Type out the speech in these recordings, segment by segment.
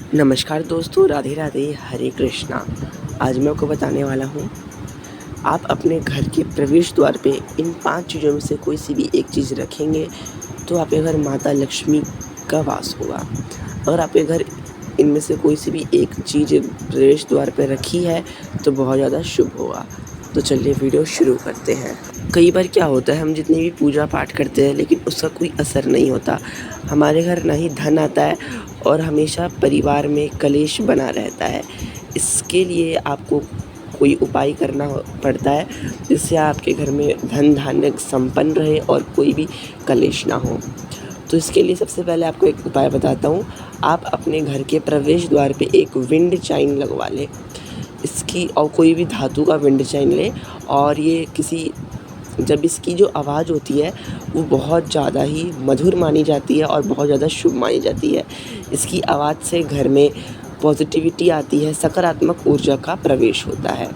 नमस्कार दोस्तों, राधे राधे, हरे कृष्णा। आज मैं आपको बताने वाला हूँ, आप अपने घर के प्रवेश द्वार पे इन 5 चीज़ों में से कोई सी भी एक चीज़ रखेंगे तो आपके घर माता लक्ष्मी का वास होगा। अगर आपके घर इनमें से कोई सी भी एक चीज़ प्रवेश द्वार पे रखी है तो बहुत ज़्यादा शुभ होगा। तो चलिए वीडियो शुरू करते हैं। कई बार क्या होता है, हम जितनी भी पूजा पाठ करते हैं लेकिन उसका कोई असर नहीं होता। हमारे घर ना ही धन आता है और हमेशा परिवार में कलेश बना रहता है। इसके लिए आपको कोई उपाय करना पड़ता है जिससे आपके घर में धन धान्य संपन्न रहे और कोई भी कलेश ना हो। तो इसके लिए सबसे पहले आपको एक उपाय बताता हूँ। आप अपने घर के प्रवेश द्वार पे एक विंड चाइम लगवा लें। इसकी और कोई भी धातु का विंड चाइम लें और ये जब इसकी जो आवाज़ होती है वो बहुत ज़्यादा ही मधुर मानी जाती है और बहुत ज़्यादा शुभ मानी जाती है। इसकी आवाज़ से घर में पॉजिटिविटी आती है, सकारात्मक ऊर्जा का प्रवेश होता है।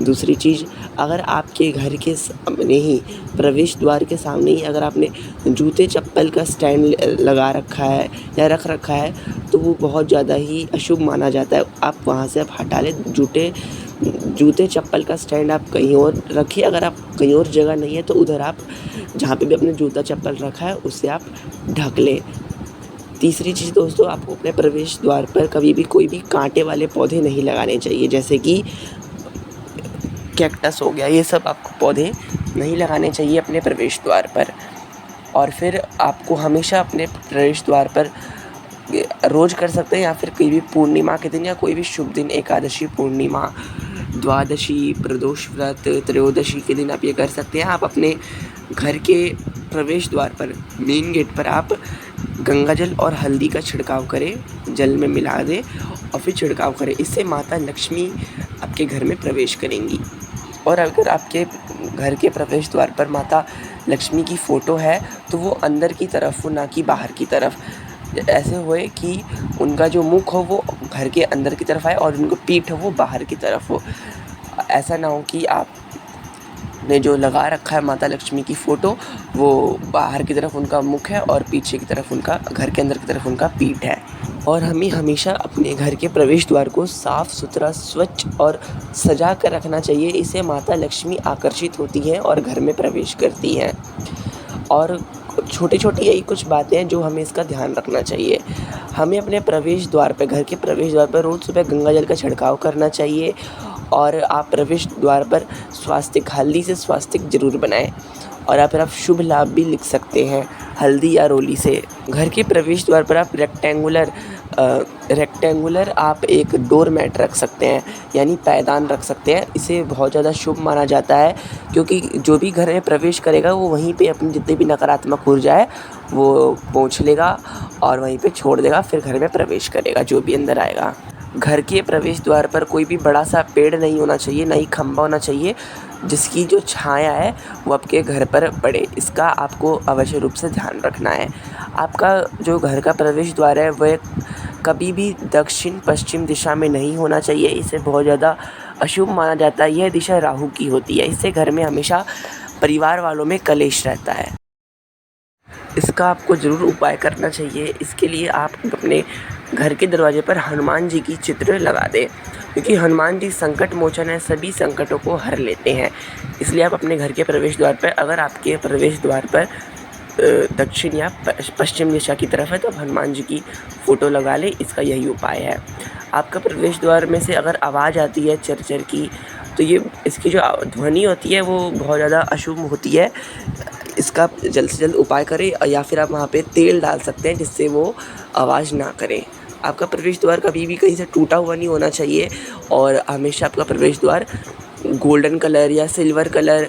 दूसरी चीज़, अगर आपके घर के सामने ही प्रवेश द्वार के सामने ही अगर आपने जूते चप्पल का स्टैंड लगा रखा है या रख रखा है तो वो बहुत ज़्यादा ही अशुभ माना जाता है। आप वहाँ से आप हटा लें। जूते चप्पल का स्टैंड आप कहीं और रखिए। अगर आप कहीं और जगह नहीं है तो उधर आप जहाँ पे भी आपने जूता चप्पल रखा है उसे आप ढक लें। तीसरी चीज़ दोस्तों, आपको अपने प्रवेश द्वार पर कभी भी कोई भी कांटे वाले पौधे नहीं लगाने चाहिए, जैसे कि कैक्टस हो गया। ये सब आपको पौधे नहीं लगाने चाहिए अपने प्रवेश द्वार पर। और फिर आपको हमेशा अपने प्रवेश द्वार पर रोज़ कर सकते हैं या फिर कोई भी पूर्णिमा के दिन या कोई भी शुभ दिन, एकादशी, पूर्णिमा, द्वादशी, प्रदोष व्रत, त्रयोदशी के दिन आप ये कर सकते हैं। आप अपने घर के प्रवेश द्वार पर, मेन गेट पर आप गंगा जल और हल्दी का छिड़काव करें, जल में मिला दें और फिर छिड़काव करें। इससे माता लक्ष्मी आपके घर में प्रवेश करेंगी। और अगर आपके घर के प्रवेश द्वार पर माता लक्ष्मी की फ़ोटो है तो वो अंदर की तरफ हो, ना कि बाहर की तरफ। ऐसे होए कि उनका जो मुख हो वो घर के अंदर की तरफ आए और उनको पीठ हो वो बाहर की तरफ हो। ऐसा ना हो कि आपने जो लगा रखा है माता लक्ष्मी की फ़ोटो वो बाहर की तरफ उनका मुख है और पीछे की तरफ उनका, घर के अंदर की तरफ उनका पीठ है। और हमें हमेशा अपने घर के प्रवेश द्वार को साफ़ सुथरा, स्वच्छ और सजा कर रखना चाहिए। इससे माता लक्ष्मी आकर्षित होती हैं और घर में प्रवेश करती हैं। और छोटी-छोटी यही कुछ बातें हैं जो हमें इसका ध्यान रखना चाहिए। हमें अपने प्रवेश द्वार पे, घर के प्रवेश द्वार पर रोज़ सुबह गंगा जल का छिड़काव करना चाहिए। और आप प्रवेश द्वार पर स्वास्तिक, हल्दी से स्वास्तिक ज़रूर बनाएँ। और आप शुभ लाभ भी लिख सकते हैं हल्दी या रोली से। घर के प्रवेश द्वार पर आप रेक्टेंगुलर आप एक डोर मैट रख सकते हैं, यानी पैदान रख सकते हैं। इसे बहुत ज़्यादा शुभ माना जाता है क्योंकि जो भी घर में प्रवेश करेगा वो वहीं पे अपनी जितनी भी नकारात्मक ऊर्जा है वो पोंछ लेगा और वहीं पे छोड़ देगा, फिर घर में प्रवेश करेगा जो भी अंदर आएगा। घर के प्रवेश द्वार पर कोई भी बड़ा सा पेड़ नहीं होना चाहिए, ना ही खंभा होना चाहिए जिसकी जो छाया है वो आपके घर पर पड़े। इसका आपको अवश्य रूप से ध्यान रखना है। आपका जो घर का प्रवेश द्वार है वह कभी भी दक्षिण पश्चिम दिशा में नहीं होना चाहिए। इसे बहुत ज़्यादा अशुभ माना जाता है। यह दिशा राहु की होती है। इससे घर में हमेशा परिवार वालों में कलेश रहता है। इसका आपको ज़रूर उपाय करना चाहिए। इसके लिए आप अपने घर के दरवाजे पर हनुमान जी की चित्र लगा दें, क्योंकि हनुमान जी संकट मोचन है, सभी संकटों को हर लेते हैं। इसलिए आप अपने घर के प्रवेश द्वार पर, अगर आपके प्रवेश द्वार पर दक्षिण या पश्चिम दिशा की तरफ है तो आप हनुमान जी की फ़ोटो लगा लें। इसका यही उपाय है। आपका प्रवेश द्वार में से अगर आवाज़ आती है चर-चर की तो इसकी जो ध्वनि होती है वो बहुत ज़्यादा अशुभ होती है। इसका जल्द से जल्द उपाय करें या फिर आप वहाँ पे तेल डाल सकते हैं जिससे वो आवाज़ ना करे। आपका प्रवेश द्वार कभी भी कहीं से टूटा हुआ नहीं होना चाहिए और हमेशा आपका प्रवेश द्वार गोल्डन कलर या सिल्वर कलर,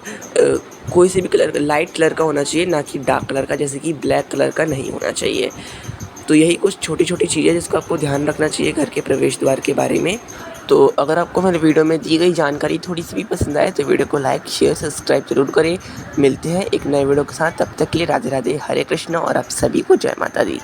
कोई से भी कलर, लाइट कलर का होना चाहिए, ना कि डार्क कलर का, जैसे कि ब्लैक कलर का नहीं होना चाहिए। तो यही कुछ छोटी-छोटी चीज़ें जिसका आपको ध्यान रखना चाहिए घर के प्रवेश द्वार के बारे में। तो अगर आपको मेरे वीडियो में दी गई जानकारी थोड़ी-सी भी पसंद आए तो वीडियो को लाइक, शेयर, सब्सक्राइब ज़रूर करें। मिलते हैं एक नए वीडियो के साथ, तब तक के लिए राधे राधे, हरे कृष्णा और आप सभी को जय माता दी।